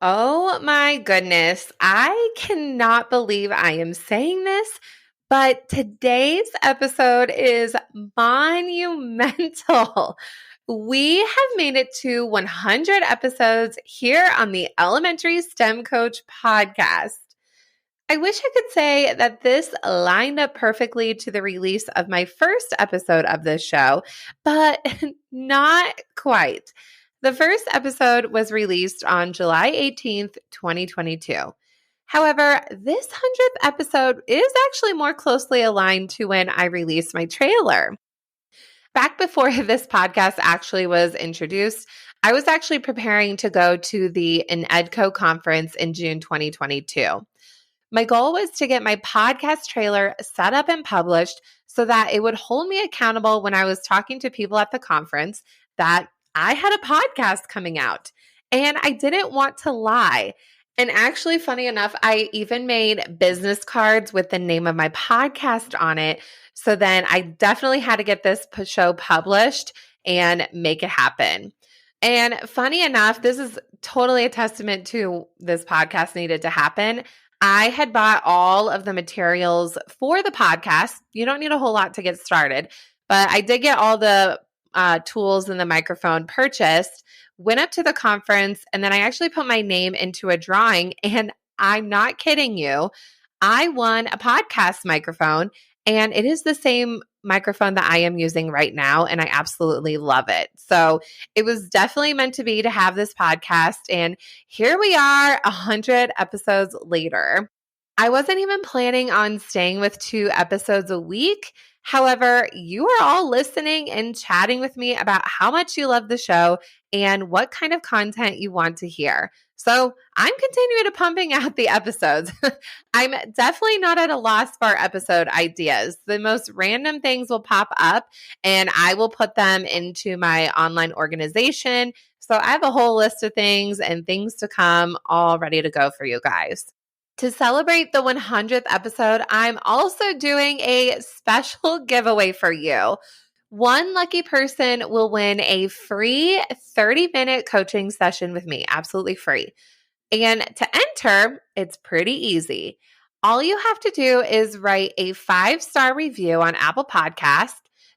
Oh my goodness. I cannot believe I am saying this, but today's episode is monumental. We have made it to 100 episodes here on the Elementary STEM Coach podcast. I wish I could say that this lined up perfectly to the release of my first episode of this show, but not quite. The first episode was released on July 18th, 2022. However, this 100th episode is actually more closely aligned to when I released my trailer. Back before this podcast actually was introduced, I was actually preparing to go to the EdCo conference in June 2022. My goal was to get my podcast trailer set up and published so that it would hold me accountable when I was talking to people at the conference that I had a podcast coming out. And I didn't want to lie. And actually, funny enough, I even made business cards with the name of my podcast on it. So then I definitely had to get this show published and make it happen. And funny enough, this is totally a testament to this podcast needed to happen. I had bought all of the materials for the podcast. You don't need a whole lot to get started, but I did get all the tools and the microphone purchased, went up to the conference, and then I actually put my name into a drawing. And I'm not kidding you, I won a podcast microphone, and it is the same microphone that I am using right now, and I absolutely love it. So it was definitely meant to be to have this podcast, and here we are 100 episodes later. I wasn't even planning on staying with 2 episodes a week. However, you are all listening and chatting with me about how much you love the show and what kind of content you want to hear. So I'm continuing to pumping out the episodes. I'm definitely not at a loss for episode ideas. The most random things will pop up and I will put them into my online organization. So I have a whole list of things and things to come all ready to go for you guys. To celebrate the 100th episode, I'm also doing a special giveaway for you. One lucky person will win a free 30-minute coaching session with me, absolutely free. And to enter, it's pretty easy. All you have to do is write a 5-star review on Apple Podcast,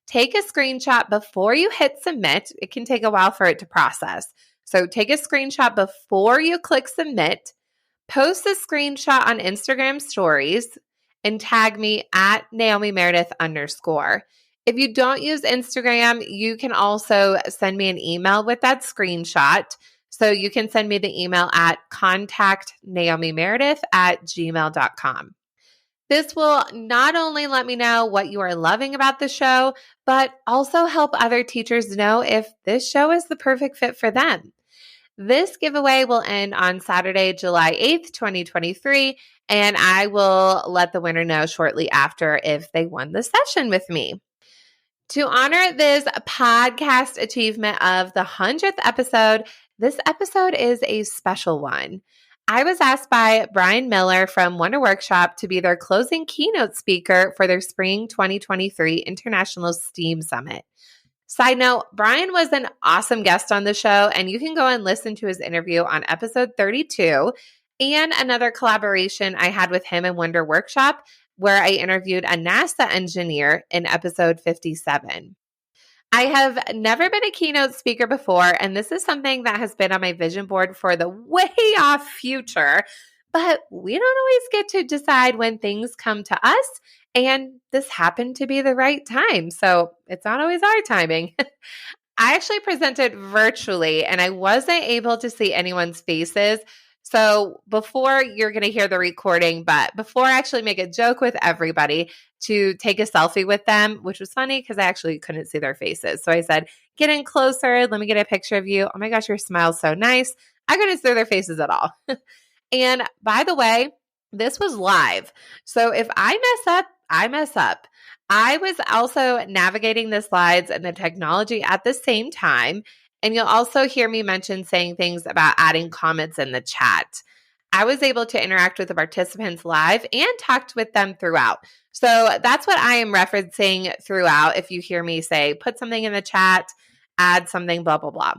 take a screenshot before you hit submit. It can take a while for it to process. So take a screenshot before you click submit. Post a screenshot on Instagram stories and tag me at Naomi Meredith _. If you don't use Instagram, you can also send me an email with that screenshot. So you can send me the email at contactnaomimeredith@gmail.com. This will not only let me know what you are loving about the show, but also help other teachers know if this show is the perfect fit for them. This giveaway will end on Saturday, July 8th, 2023, and I will let the winner know shortly after if they won the session with me. To honor this podcast achievement of the 100th episode, this episode is a special one. I was asked by Brian Miller from Wonder Workshop to be their closing keynote speaker for their Spring 2023 International STEAM Summit. Side note, Brian was an awesome guest on the show, and you can go and listen to his interview on episode 32 and another collaboration I had with him in Wonder Workshop where I interviewed a NASA engineer in episode 57. I have never been a keynote speaker before, and this is something that has been on my vision board for the way off future, but we don't always get to decide when things come to us. And this happened to be the right time. So it's not always our timing. I actually presented virtually and I wasn't able to see anyone's faces. So before you're going to hear the recording, but before I actually make a joke with everybody to take a selfie with them, which was funny because I actually couldn't see their faces. So I said, get in closer. Let me get a picture of you. Oh my gosh, your smile's so nice. I couldn't see their faces at all. And by the way, this was live. So if I mess up, I mess up. I was also navigating the slides and the technology at the same time. And you'll also hear me mention saying things about adding comments in the chat. I was able to interact with the participants live and talked with them throughout. So that's what I am referencing throughout. If you hear me say, put something in the chat, add something, blah, blah, blah.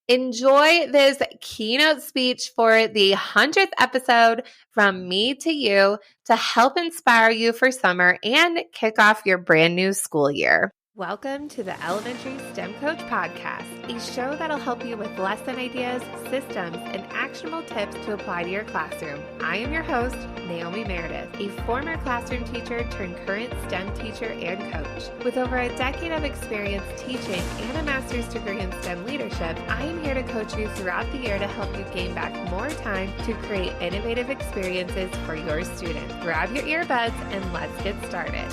Enjoy this keynote speech for the 100th episode from me to you to help inspire you for summer and kick off your brand new school year. Welcome to the Elementary STEM Coach Podcast, a show that'll help you with lesson ideas, systems, and actionable tips to apply to your classroom. I am your host, Naomi Meredith, a former classroom teacher turned current STEM teacher and coach. With over a decade of experience teaching and a master's degree in STEM leadership, I am here to coach you throughout the year to help you gain back more time to create innovative experiences for your students. Grab your earbuds and let's get started.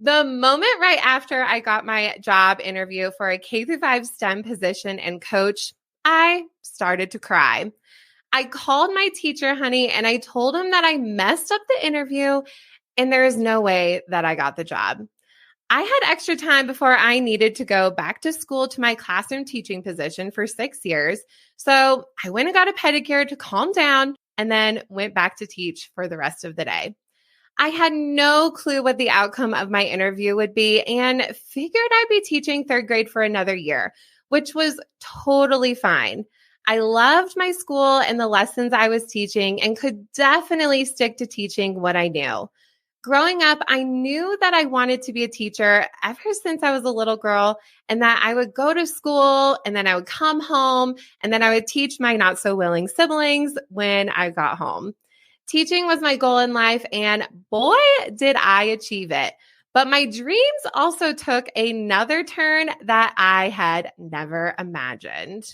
The moment right after I got my job interview for a K-5 STEM position and coach, I started to cry. I called my teacher, honey, and I told him that I messed up the interview and there is no way that I got the job. I had extra time before I needed to go back to school to my classroom teaching position for 6 years. So I went and got a pedicure to calm down and then went back to teach for the rest of the day. I had no clue what the outcome of my interview would be and figured I'd be teaching third grade for another year, which was totally fine. I loved my school and the lessons I was teaching and could definitely stick to teaching what I knew. Growing up, I knew that I wanted to be a teacher ever since I was a little girl and that I would go to school and then I would come home and then I would teach my not so willing siblings when I got home. Teaching was my goal in life, and boy, did I achieve it. But my dreams also took another turn that I had never imagined.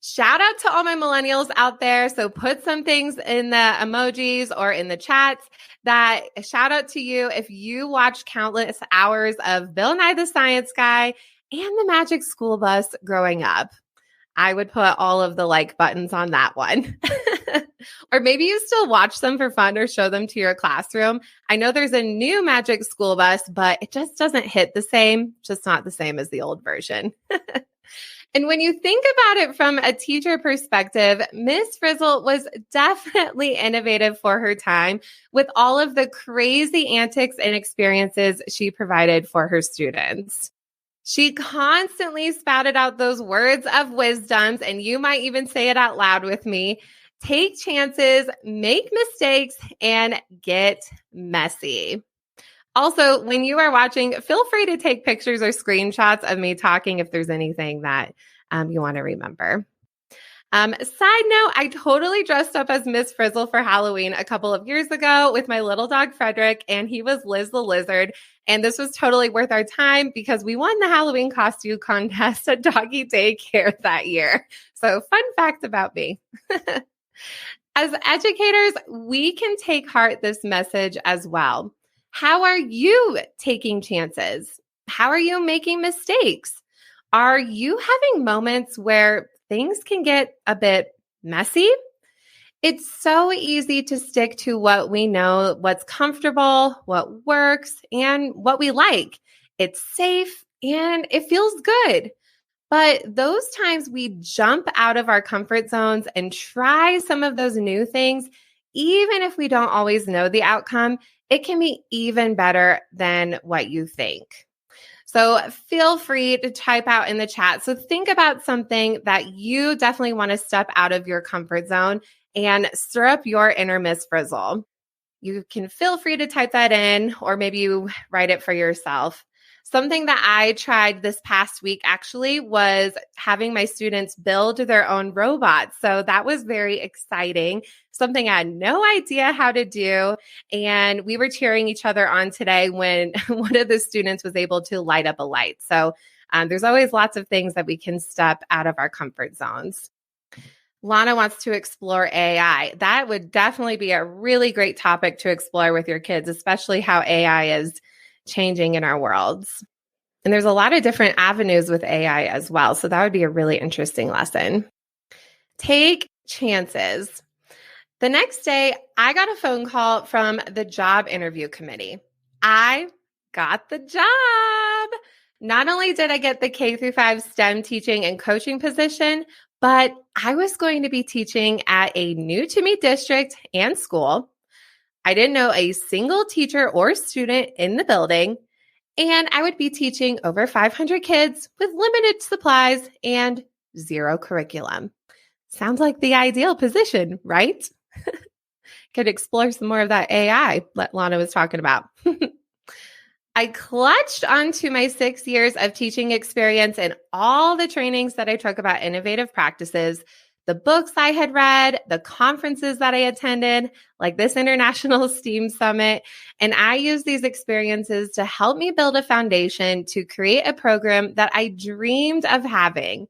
Shout out to all my millennials out there. So put some things in the emojis or in the chats that shout out to you if you watched countless hours of Bill Nye the Science Guy and the Magic School Bus growing up. I would put all of the like buttons on that one. Or maybe you still watch them for fun or show them to your classroom. I know there's a new Magic School Bus, but it just doesn't hit the same, just not the same as the old version. And when you think about it from a teacher perspective, Miss Frizzle was definitely innovative for her time with all of the crazy antics and experiences she provided for her students. She constantly spouted out those words of wisdoms, and you might even say it out loud with me. Take chances, make mistakes, and get messy. Also, when you are watching, feel free to take pictures or screenshots of me talking if there's anything that you want to remember. Side note, I totally dressed up as Miss Frizzle for Halloween a couple of years ago with my little dog, Frederick, and he was Liz the Lizard. And this was totally worth our time because we won the Halloween costume contest at Doggy Daycare that year. So fun fact about me. As educators, we can take heart this message as well. How are you taking chances? How are you making mistakes? Are you having moments where things can get a bit messy? It's so easy to stick to what we know, what's comfortable, what works, and what we like. It's safe and it feels good. But those times we jump out of our comfort zones and try some of those new things, even if we don't always know the outcome, it can be even better than what you think. So feel free to type out in the chat. So think about something that you definitely want to step out of your comfort zone and stir up your inner Miss Frizzle. You can feel free to type that in, or maybe you write it for yourself. Something that I tried this past week actually was having my students build their own robots. So that was very exciting, something I had no idea how to do. And we were cheering each other on today when one of the students was able to light up a light. So there's always lots of things that we can step out of our comfort zones. Lana wants to explore AI. That would definitely be a really great topic to explore with your kids, especially how AI is changing in our worlds. And there's a lot of different avenues with AI as well. So that would be a really interesting lesson. Take chances. The next day, I got a phone call from the job interview committee. I got the job. Not only did I get the K-5 STEM teaching and coaching position, but I was going to be teaching at a new to me district and school. I didn't know a single teacher or student in the building, And I would be teaching over 500 kids with limited supplies and zero curriculum. Sounds like the ideal position, right? Could explore some more of that AI that Lana was talking about. I clutched onto my 6 years of teaching experience and all the trainings that I took about innovative practices, the books I had read, the conferences that I attended, like this International STEAM Summit. And I used these experiences to help me build a foundation to create a program that I dreamed of having.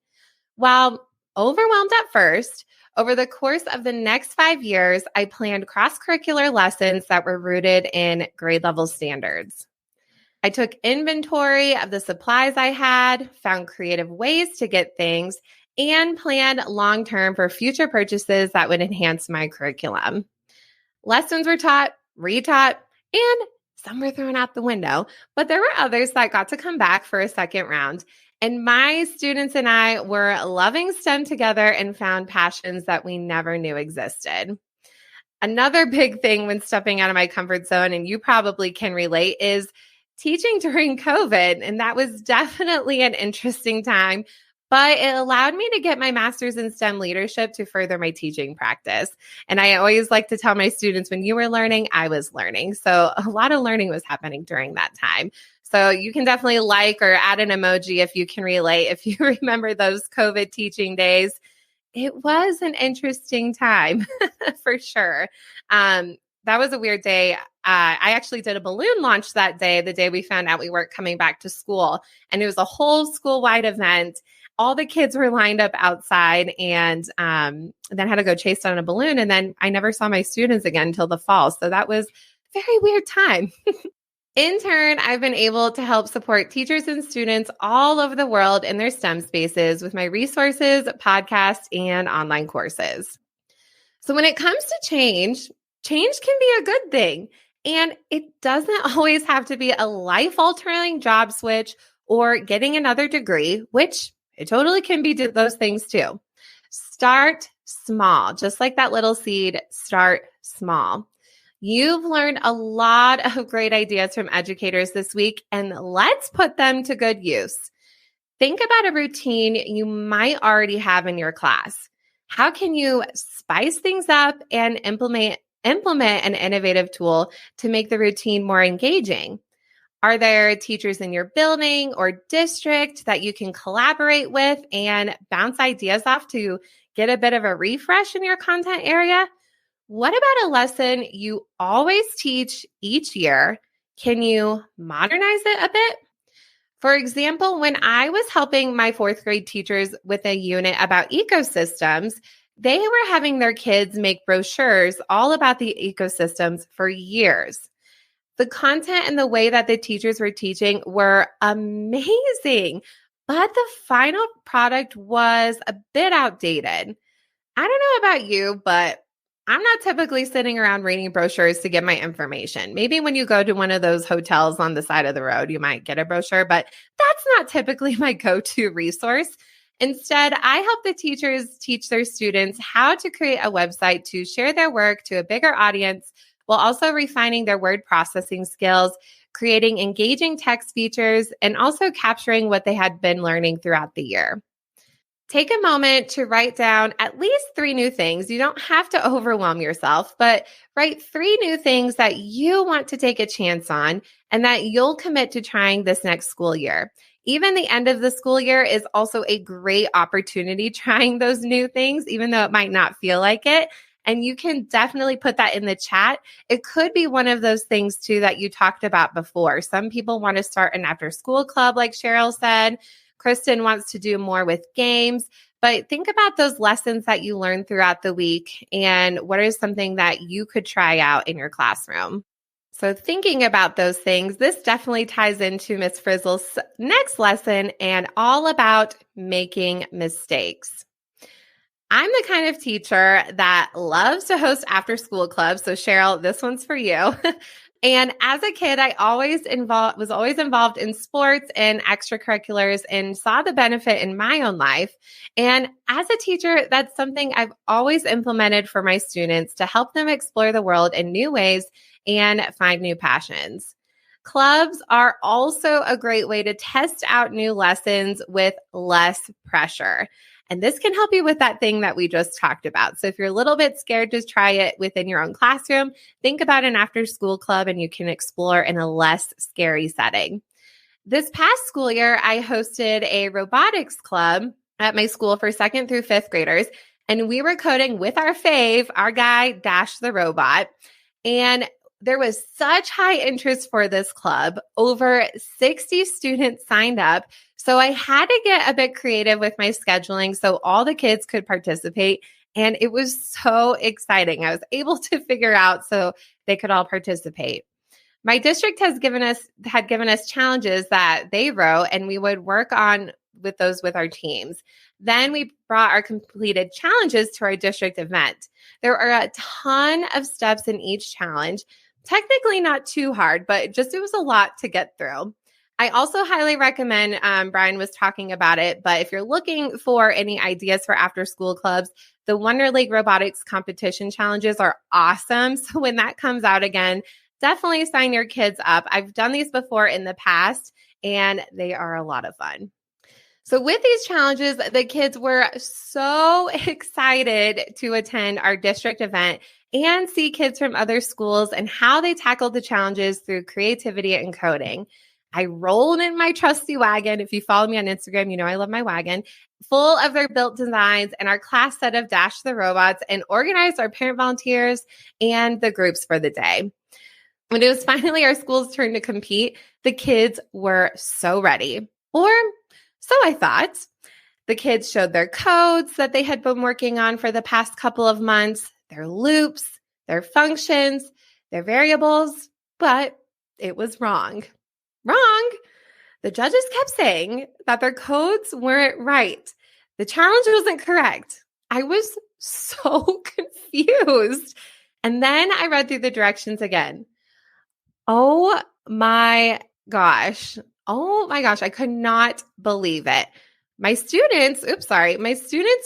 While overwhelmed at first, over the course of the next 5 years, I planned cross-curricular lessons that were rooted in grade level standards. I took inventory of the supplies I had, found creative ways to get things, and planned long-term for future purchases that would enhance my curriculum. Lessons were taught, retaught, and some were thrown out the window, but there were others that got to come back for a second round. And my students and I were loving STEM together and found passions that we never knew existed. Another big thing when stepping out of my comfort zone, and you probably can relate, is teaching during COVID. And that was definitely an interesting time, but it allowed me to get my master's in STEM leadership to further my teaching practice. And I always like to tell my students, when you were learning, I was learning. So a lot of learning was happening during that time. So you can definitely like or add an emoji if you can relate, if you remember those COVID teaching days. It was an interesting time for sure. That was a weird day. I actually did a balloon launch that day, the day we found out we weren't coming back to school. And it was a whole school-wide event. All the kids were lined up outside and then had to go chase down a balloon. And then I never saw my students again until the fall. So that was a very weird time. In turn, I've been able to help support teachers and students all over the world in their STEM spaces with my resources, podcasts, and online courses. So when it comes to change can be a good thing. And it doesn't always have to be a life-altering job switch or getting another degree, which it totally can be those things too. Start small, just like that little seed, start small. You've learned a lot of great ideas from educators this week, and let's put them to good use. Think about a routine you might already have in your class. How can you spice things up and implement an innovative tool to make the routine more engaging? Are there teachers in your building or district that you can collaborate with and bounce ideas off to get a bit of a refresh in your content area? What about a lesson you always teach each year? Can you modernize it a bit? For example, when I was helping my fourth grade teachers with a unit about ecosystems, they were having their kids make brochures all about the ecosystems for years. The content and the way that the teachers were teaching were amazing, but the final product was a bit outdated. I don't know about you, but I'm not typically sitting around reading brochures to get my information. Maybe when you go to one of those hotels on the side of the road, you might get a brochure, but that's not typically my go-to resource. Instead, I help the teachers teach their students how to create a website to share their work to a bigger audience while also refining their word processing skills, creating engaging text features, and also capturing what they had been learning throughout the year. Take a moment to write down at least 3 new things. You don't have to overwhelm yourself, but write 3 new things that you want to take a chance on and that you'll commit to trying this next school year. Even the end of the school year is also a great opportunity trying those new things, even though it might not feel like it. And you can definitely put that in the chat. It could be one of those things too that you talked about before. Some people want to start an after school club, like Cheryl said. Kristen wants to do more with games, but think about those lessons that you learned throughout the week and what is something that you could try out in your classroom. So thinking about those things, this definitely ties into Miss Frizzle's next lesson and all about making mistakes. I'm the kind of teacher that loves to host after school clubs. So Cheryl, this one's for you. And as a kid, I was always involved in sports and extracurriculars and saw the benefit in my own life. And as a teacher, that's something I've always implemented for my students to help them explore the world in new ways and find new passions. Clubs are also a great way to test out new lessons with less pressure. And this can help you with that thing that we just talked about. So if you're a little bit scared to try it within your own classroom, think about an after-school club and you can explore in a less scary setting. This past school year, I hosted a robotics club at my school for 2nd through 5th graders, and we were coding with our fave, our guy, Dash the robot. And there was such high interest for this club. Over 60 students signed up. So I had to get a bit creative with my scheduling so all the kids could participate. And it was so exciting. I was able to figure out so they could all participate. My district had given us challenges that they wrote, and we would work on with those with our teams. Then we brought our completed challenges to our district event. There are a ton of steps in each challenge. Technically not too hard, but just it was a lot to get through. I also highly recommend, Brian was talking about it, but if you're looking for any ideas for after school clubs, the Wonder League Robotics Competition Challenges are awesome. So when that comes out again, definitely sign your kids up. I've done these before in the past, and they are a lot of fun. So with these challenges, the kids were so excited to attend our district event and see kids from other schools and how they tackled the challenges through creativity and coding. I rolled in my trusty wagon. If you follow me on Instagram, you know I love my wagon, full of their built designs and our class set of Dash the robots, and organized our parent volunteers and the groups for the day. When it was finally our school's turn to compete, the kids were so ready. Or so I thought. The kids showed their codes that they had been working on for the past couple of months, their loops, their functions, their variables, but it was wrong. Wrong. The judges kept saying that their codes weren't right. The challenge wasn't correct. I was so confused. And then I read through the directions again. Oh my gosh. I could not believe it. My students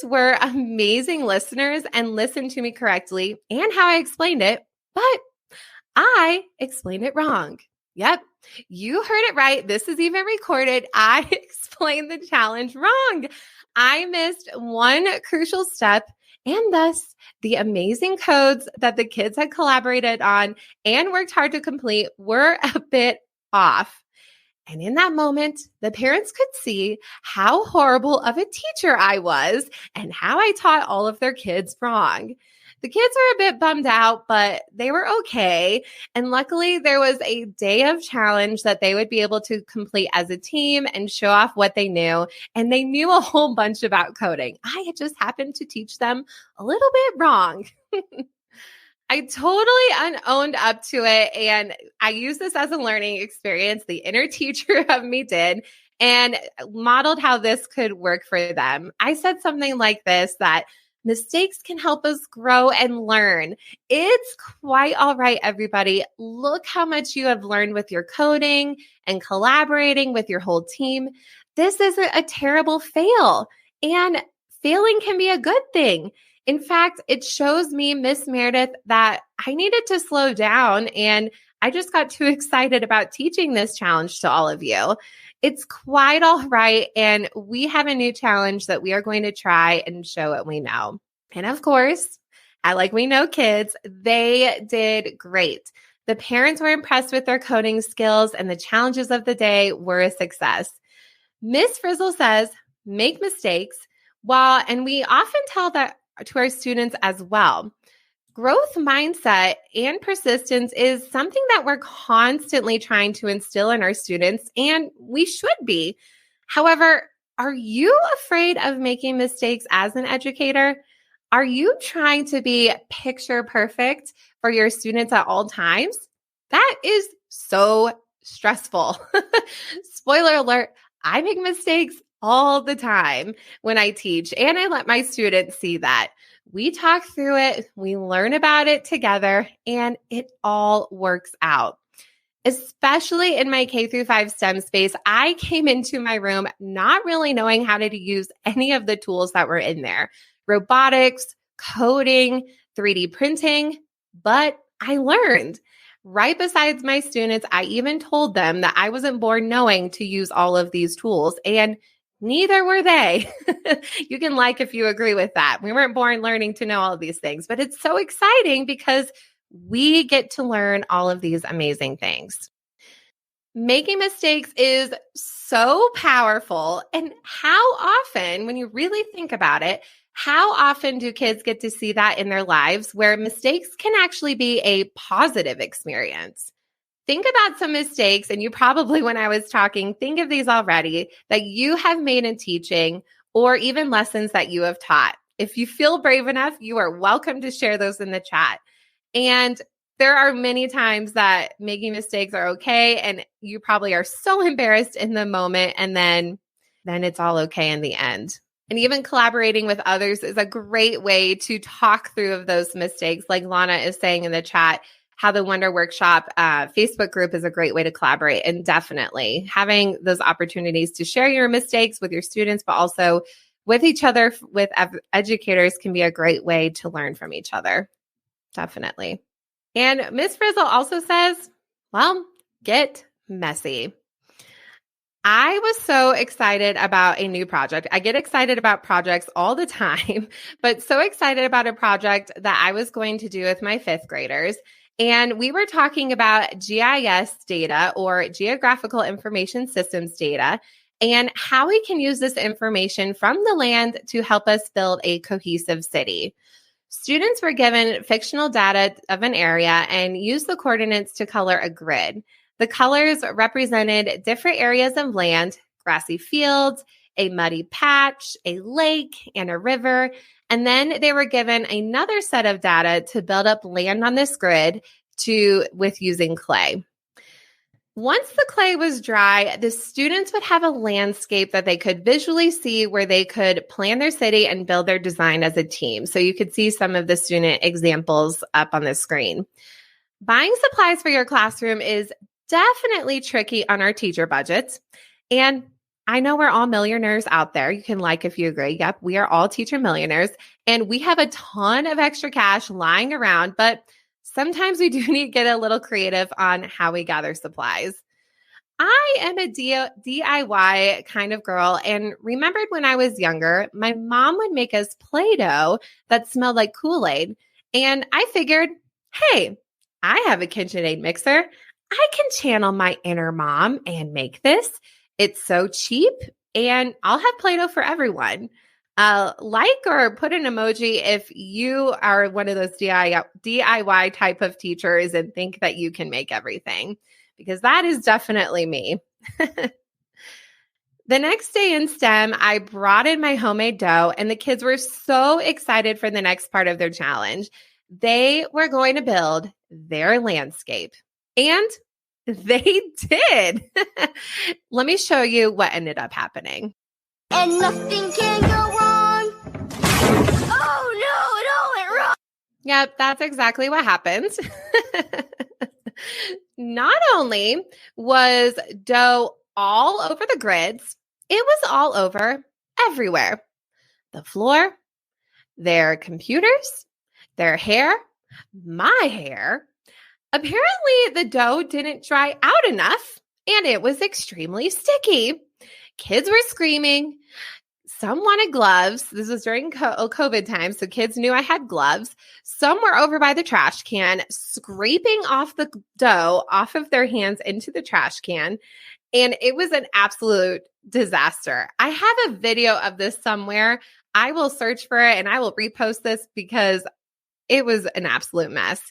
were amazing listeners and listened to me correctly and how I explained it, but I explained it wrong. Yep, you heard it right. This is even recorded. I explained the challenge wrong. I missed one crucial step, and thus the amazing codes that the kids had collaborated on and worked hard to complete were a bit off. And in that moment, the parents could see how horrible of a teacher I was and how I taught all of their kids wrong. The kids were a bit bummed out, but they were okay. And luckily, there was a day of challenge that they would be able to complete as a team and show off what they knew. And they knew a whole bunch about coding. I had just happened to teach them a little bit wrong. I totally owned up to it, and I use this as a learning experience. The inner teacher of me did, and modeled how this could work for them. I said something like this, that mistakes can help us grow and learn. It's quite all right, everybody. Look how much you have learned with your coding and collaborating with your whole team. This isn't a terrible fail, and failing can be a good thing. In fact, it shows me, Miss Meredith, that I needed to slow down, and I just got too excited about teaching this challenge to all of you. It's quite all right, and we have a new challenge that we are going to try and show what we know. And of course, like we know kids, they did great. The parents were impressed with their coding skills, and the challenges of the day were a success. Miss Frizzle says, make mistakes, and we often tell that to our students as well. Growth mindset and persistence is something that we're constantly trying to instill in our students, and we should be. However, are you afraid of making mistakes as an educator? Are you trying to be picture perfect for your students at all times? That is so stressful. Spoiler alert, I make mistakes all the time when I teach, and I let my students see that. We talk through it, we learn about it together, and it all works out. Especially in my K-5 STEM space, I came into my room not really knowing how to use any of the tools that were in there. Robotics, coding, 3D printing, but I learned. Right besides my students, I even told them that I wasn't born knowing to use all of these tools, and neither were they. You can like if you agree with that. We weren't born learning to know all of these things, but it's so exciting because we get to learn all of these amazing things. Making mistakes is so powerful. And how often, when you really think about it, how often do kids get to see that in their lives where mistakes can actually be a positive experience? Think about some mistakes, and you probably, when I was talking, think of these already that you have made in teaching or even lessons that you have taught. If you feel brave enough, you are welcome to share those in the chat. And there are many times that making mistakes are okay, and you probably are so embarrassed in the moment, and then it's all okay in the end. And even collaborating with others is a great way to talk through of those mistakes. Like Lana is saying in the chat, how the Wonder Workshop Facebook group is a great way to collaborate. And definitely having those opportunities to share your mistakes with your students, but also with each other, with educators, can be a great way to learn from each other. Definitely. And Miss Frizzle also says, well, get messy. I was so excited about a new project. I get excited about projects all the time, but so excited about a project that I was going to do with my fifth graders. And we were talking about GIS data, or Geographical Information Systems data, and how we can use this information from the land to help us build a cohesive city. Students were given fictional data of an area and used the coordinates to color a grid. The colors represented different areas of land: grassy fields, a muddy patch, a lake, and a river. And then they were given another set of data to build up land on this grid with using clay. Once the clay was dry, the students would have a landscape that they could visually see where they could plan their city and build their design as a team. So you could see some of the student examples up on the screen. Buying supplies for your classroom is definitely tricky on our teacher budgets. And I know we're all millionaires out there. You can like if you agree. Yep, we are all teacher millionaires. And we have a ton of extra cash lying around, but sometimes we do need to get a little creative on how we gather supplies. I am a DIY kind of girl, and remembered when I was younger, my mom would make us Play-Doh that smelled like Kool-Aid. And I figured, hey, I have a KitchenAid mixer. I can channel my inner mom and make this. It's so cheap, and I'll have Play-Doh for everyone. Like or put an emoji if you are one of those DIY type of teachers and think that you can make everything, because that is definitely me. The next day in STEM, I brought in my homemade dough, and the kids were so excited for the next part of their challenge. They were going to build their landscape, and they did. Let me show you what ended up happening. And nothing can go wrong. Oh no, it all went wrong. Yep, that's exactly what happened. Not only was dough all over the grids, it was all over everywhere. The floor, their computers, their hair, my hair. Apparently, the dough didn't dry out enough, and it was extremely sticky. Kids were screaming. Some wanted gloves. This was during COVID time, so kids knew I had gloves. Some were over by the trash can, scraping off the dough off of their hands into the trash can, and it was an absolute disaster. I have a video of this somewhere. I will search for it, and I will repost this because it was an absolute mess.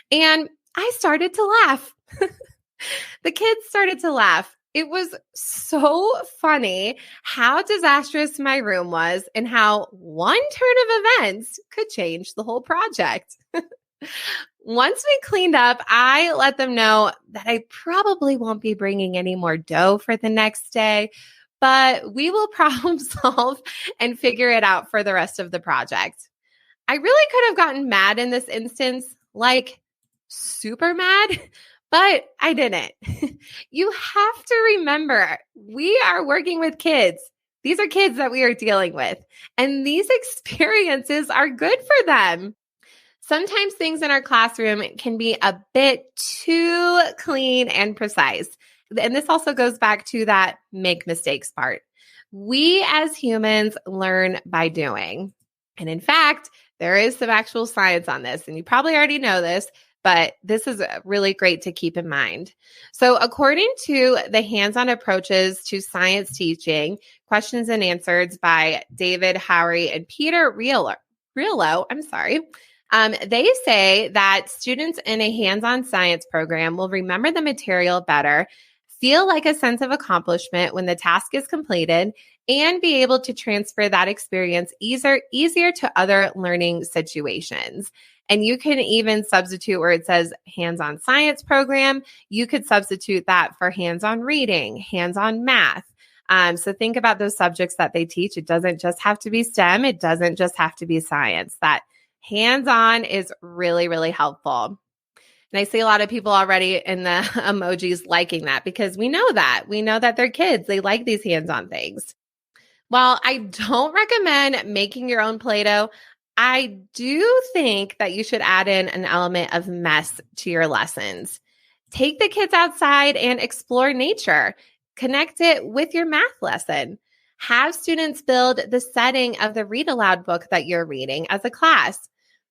And I started to laugh. The kids started to laugh. It was so funny how disastrous my room was and how one turn of events could change the whole project. Once we cleaned up, I let them know that I probably won't be bringing any more dough for the next day, but we will problem solve and figure it out for the rest of the project. I really could have gotten mad in this instance, like super mad, but I didn't. You have to remember, we are working with kids. These are kids that we are dealing with, and these experiences are good for them. Sometimes things in our classroom can be a bit too clean and precise. And this also goes back to that make mistakes part. We as humans learn by doing. And in fact, there is some actual science on this, and you probably already know this, but this is really great to keep in mind. So according to the hands-on approaches to science teaching, questions and answers by David Howery and Peter Riello, they say that students in a hands-on science program will remember the material better, feel like a sense of accomplishment when the task is completed, and be able to transfer that experience easier to other learning situations. And you can even substitute where it says hands-on science program, you could substitute that for hands-on reading, hands-on math. So think about those subjects that they teach. It doesn't just have to be STEM. It doesn't just have to be science. That hands-on is really, really helpful. And I see a lot of people already in the emojis liking that because we know that. We know that they're kids. They like these hands-on things. While I don't recommend making your own Play-Doh, I do think that you should add in an element of mess to your lessons. Take the kids outside and explore nature. Connect it with your math lesson. Have students build the setting of the read aloud book that you're reading as a class.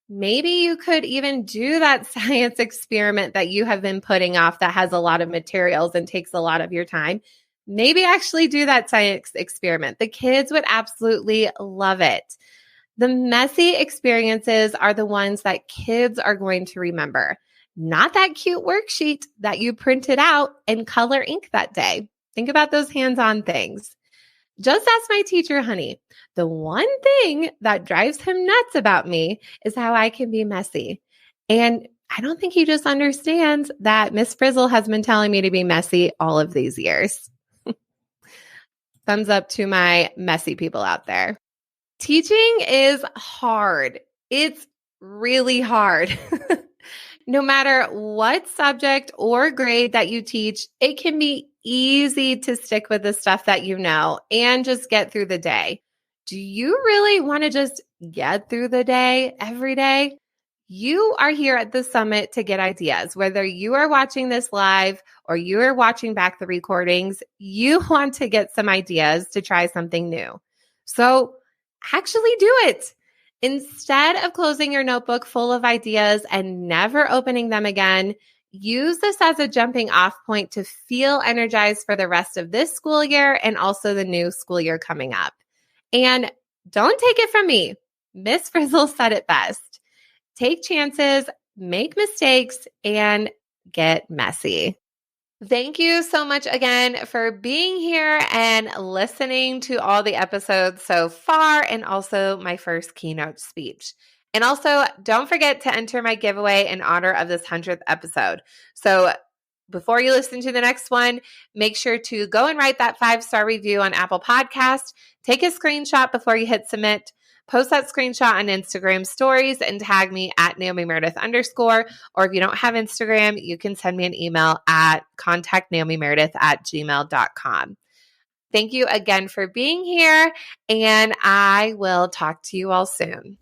Maybe you could even do that science experiment that you have been putting off that has a lot of materials and takes a lot of your time. Maybe actually do that science experiment. The kids would absolutely love it. The messy experiences are the ones that kids are going to remember, not that cute worksheet that you printed out and color ink that day. Think about those hands-on things. Just ask my teacher, honey. The one thing that drives him nuts about me is how I can be messy. And I don't think he just understands that Miss Frizzle has been telling me to be messy all of these years. Thumbs up to my messy people out there. Teaching is hard. It's really hard. No matter what subject or grade that you teach, it can be easy to stick with the stuff that you know and just get through the day. Do you really want to just get through the day every day? You are here at the summit to get ideas. Whether you are watching this live or you are watching back the recordings, you want to get some ideas to try something new. So actually do it. Instead of closing your notebook full of ideas and never opening them again, use this as a jumping off point to feel energized for the rest of this school year and also the new school year coming up. And don't take it from me. Miss Frizzle said it best. Take chances, make mistakes, and get messy. Thank you so much again for being here and listening to all the episodes so far and also my first keynote speech. And also, don't forget to enter my giveaway in honor of this 100th episode. So before you listen to the next one, make sure to go and write that 5-star review on Apple Podcast. Take a screenshot before you hit submit. Post that screenshot on Instagram stories and tag me at Naomi Meredith _. Or if you don't have Instagram, you can send me an email at contactnaomimeredith@gmail.com. Thank you again for being here, and I will talk to you all soon.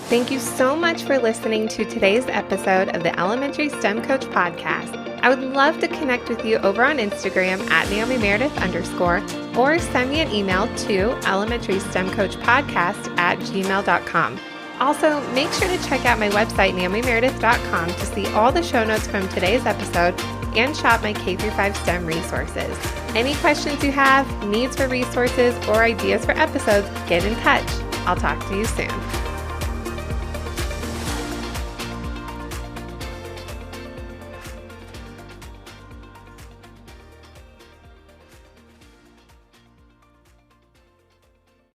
Thank you so much for listening to today's episode of the Elementary STEM Coach Podcast. I would love to connect with you over on Instagram at Naomi Meredith _ or send me an email to elementarystemcoachpodcast@gmail.com. Also, make sure to check out my website, naomimeredith.com, to see all the show notes from today's episode and shop my K-5 STEM resources. Any questions you have, needs for resources, or ideas for episodes, get in touch. I'll talk to you soon.